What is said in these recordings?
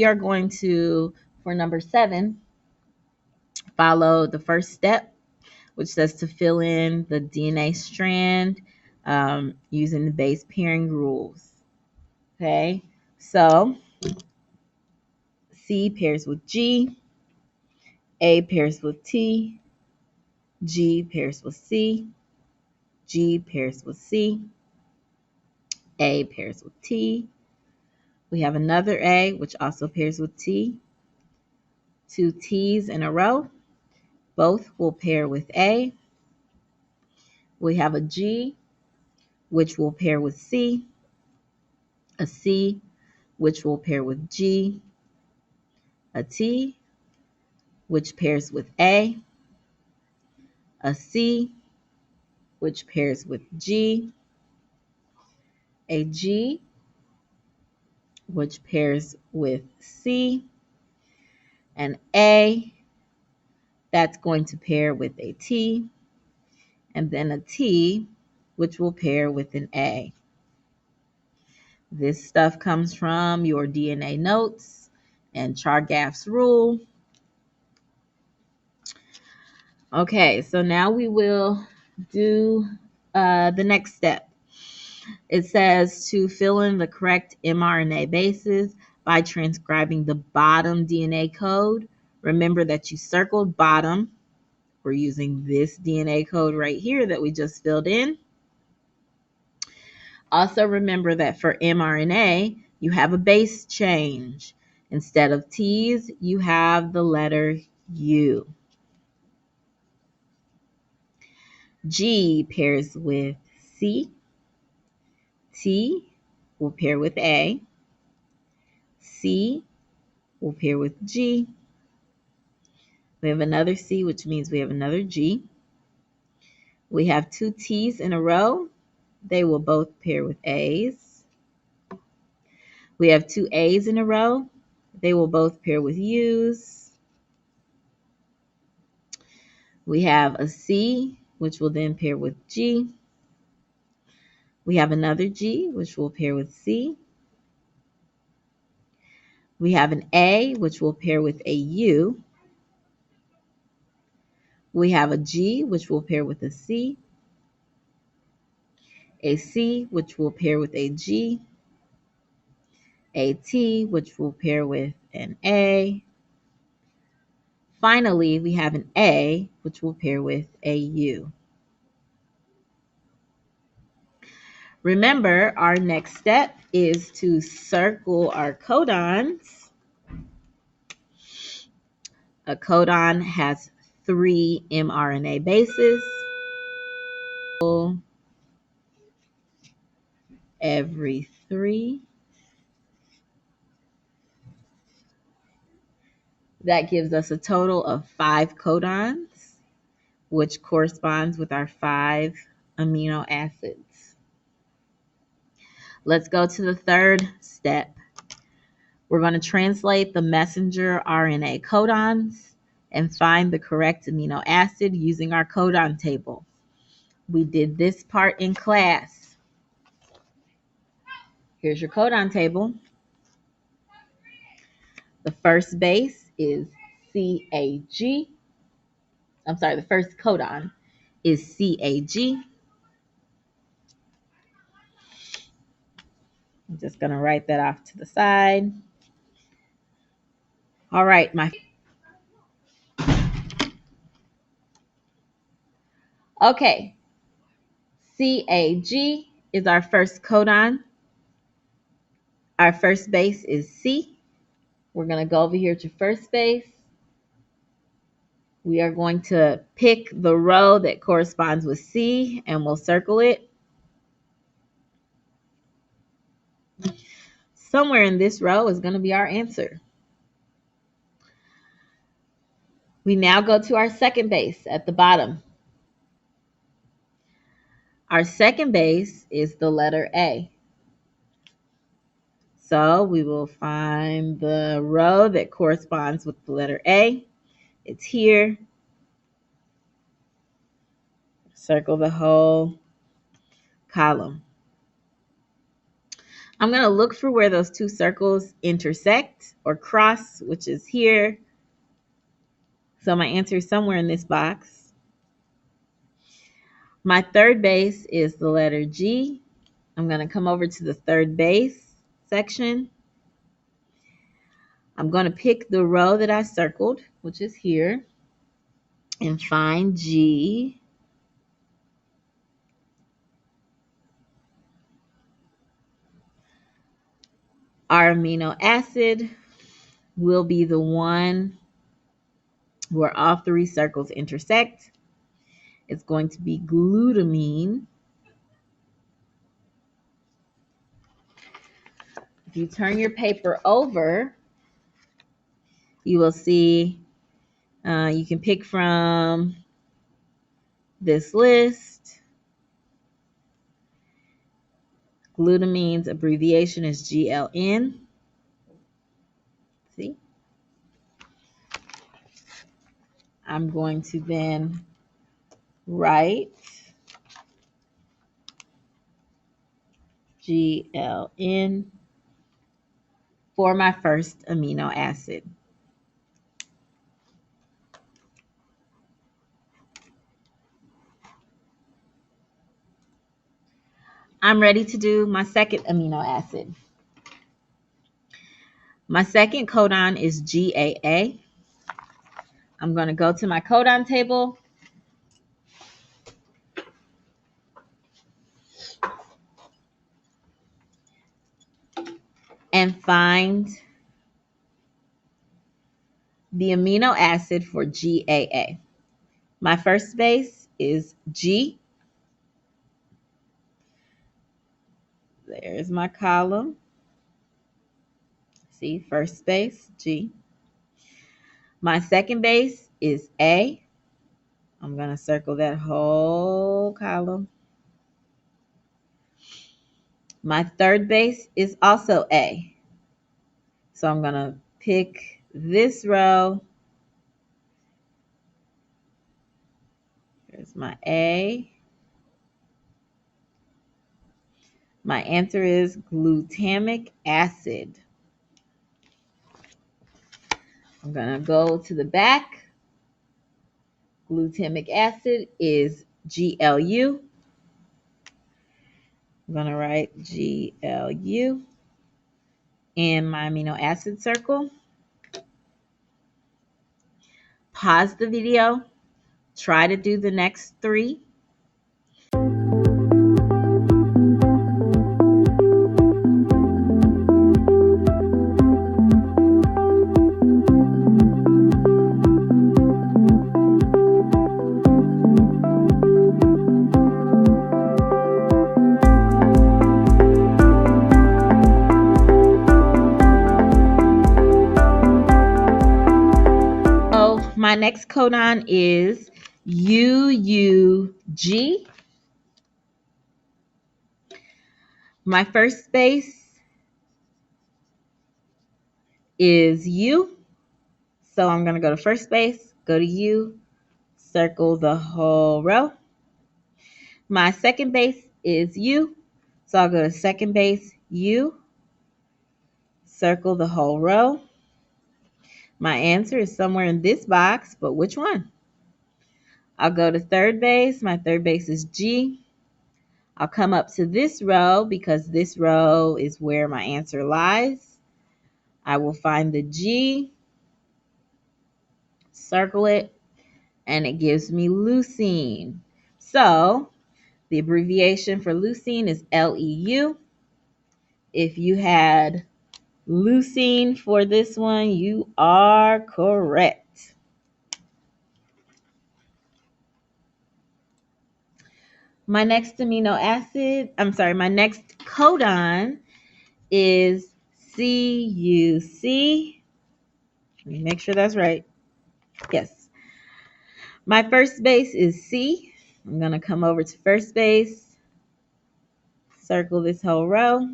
we are going to, for number 7, follow the first step, which says to fill in the DNA strand using the base pairing rules. Okay, so C pairs with G, A pairs with T, G pairs with C, G pairs with C, A pairs with T. We have another A, which also pairs with T. 2 T's in a row. Both will pair with A. We have a G, which will pair with C. A C, which will pair with G. A T, which pairs with A. A C, which pairs with G. A G, which pairs with C. An A, that's going to pair with a T. And then a T, which will pair with an A. This stuff comes from your DNA notes and Chargaff's rule. Okay, so now we will do the next step. It says to fill in the correct mRNA bases by transcribing the bottom DNA code. Remember that you circled bottom. We're using this DNA code right here that we just filled in. Also remember that for mRNA, you have a base change. Instead of T's, you have the letter U. G pairs with C. T will pair with A. C will pair with G. We have another C, which means we have another G. We have 2 T's in a row. They will both pair with A's. We have 2 A's in a row. They will both pair with U's. We have a C, which will then pair with G. We have another G, which will pair with C. We have an A, which will pair with a U. We have a G, which will pair with a C. A C, which will pair with a G. A T, which will pair with an A. Finally, we have an A, which will pair with a U. Remember, our next step is to circle our codons. A codon has 3 mRNA bases. Every 3. That gives us a total of 5 codons, which corresponds with our 5 amino acids. Let's go to the third step. We're going to translate the messenger RNA codons and find the correct amino acid using our codon table. We did this part in class. Here's your codon table. The first base is CAG. I'm sorry, the first codon is CAG. I'm just going to write that off to the side. All right, okay. CAG is our first codon. Our first base is C. We're going to go over here to first base. We are going to pick the row that corresponds with C and we'll circle it. Somewhere in this row is going to be our answer. We now go to our second base at the bottom. Our second base is the letter A. So we will find the row that corresponds with the letter A. It's here. Circle the whole column. I'm going to look for where those two circles intersect or cross, which is here. So my answer is somewhere in this box. My third base is the letter G. I'm going to come over to the third base section. I'm going to pick the row that I circled, which is here, and find G. Our amino acid will be the one where all three circles intersect. It's going to be glutamine. If you turn your paper over, you will see you can pick from this list. Glutamine's abbreviation is GLN. See? I'm going to then write GLN for my first amino acid. I'm ready to do my second amino acid. My second codon is GAA. I'm going to go to my codon table and find the amino acid for GAA. My first base is G. There's my column. See, first base, G. My second base is A. I'm going to circle that whole column. My third base is also A. So I'm going to pick this row. There's my A. My answer is glutamic acid. I'm going to go to the back. Glutamic acid is GLU. I'm going to write GLU in my amino acid circle. Pause the video. Try to do the next three. My next codon is UUG. My first base is U. So I'm going to go to first base, go to U, circle the whole row. My second base is U. So I'll go to second base, U, circle the whole row. My answer is somewhere in this box, but which one? I'll go to third base. My third base is G. I'll come up to this row because this row is where my answer lies. I will find the G, circle it, and it gives me leucine. So the abbreviation for leucine is LEU. If you had leucine for this one, you are correct. My next my next codon is CUC. Let me make sure that's right. Yes. My first base is C. I'm going to come over to first base, circle this whole row.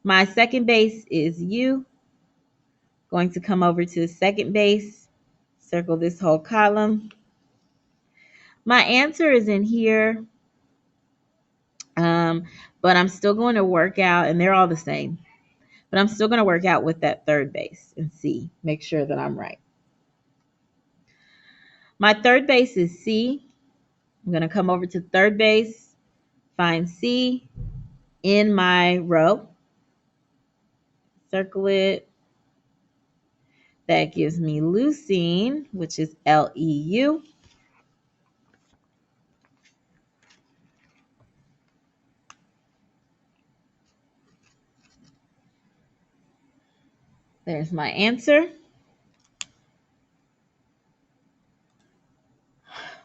My second base is U. Going to come over to second base, circle this whole column. My answer is in here. but I'm still going to work out, and they're all the same, but I'm still going to work out with that third base and see, make sure that I'm right. My third base is C. I'm going to come over to third base, find C in my row, circle it. That gives me leucine, which is Leu. There's my answer.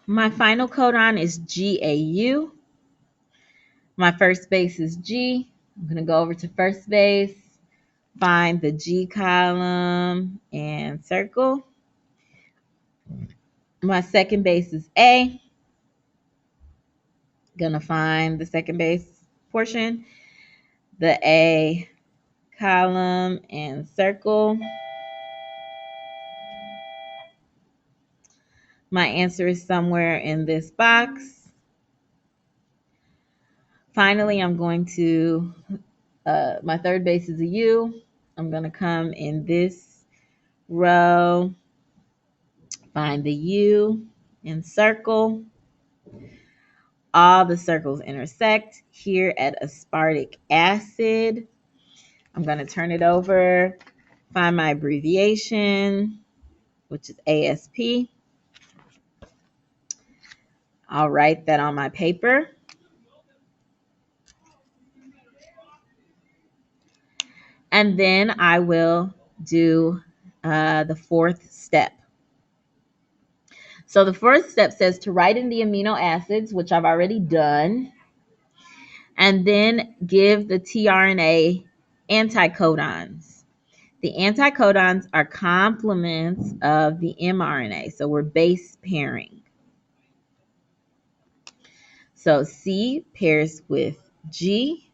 My final codon is GAU. My first base is G. I'm going to go over to first base, find the G column, and circle. My second base is A. Going to find the second base portion, the A column, and circle. My answer is somewhere in this box. Finally, I'm going to, my third base is a U. I'm going to come in this row, find the U, and circle. All the circles intersect here at aspartic acid. I'm going to turn it over, find my abbreviation, which is ASP. I'll write that on my paper. And then I will do the fourth step. So the first step says to write in the amino acids, which I've already done, and then give the tRNA anticodons. The anticodons are complements of the mRNA, so we're base pairing. So C pairs with G,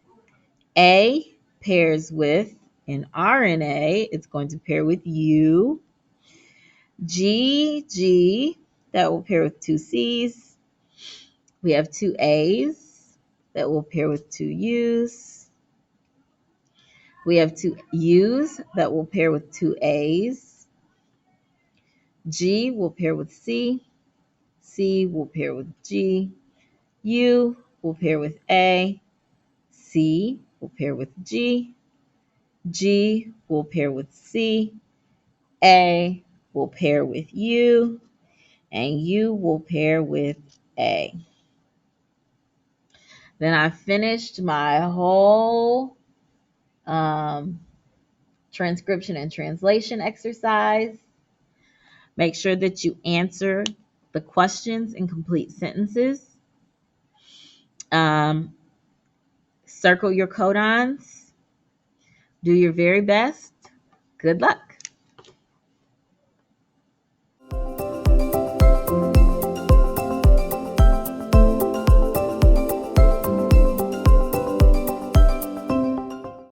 A pairs with an RNA, it's going to pair with U, G, that will pair with two C's. We have two A's that will pair with two U's. We have two U's that will pair with two A's. G will pair with C. C will pair with G. U will pair with A. C will pair with G. G will pair with C. A will pair with U. And U will pair with A. Then I finished my whole transcription and translation exercise. Make sure that you answer the questions in complete sentences. Circle your codons. Do your very best. Good luck.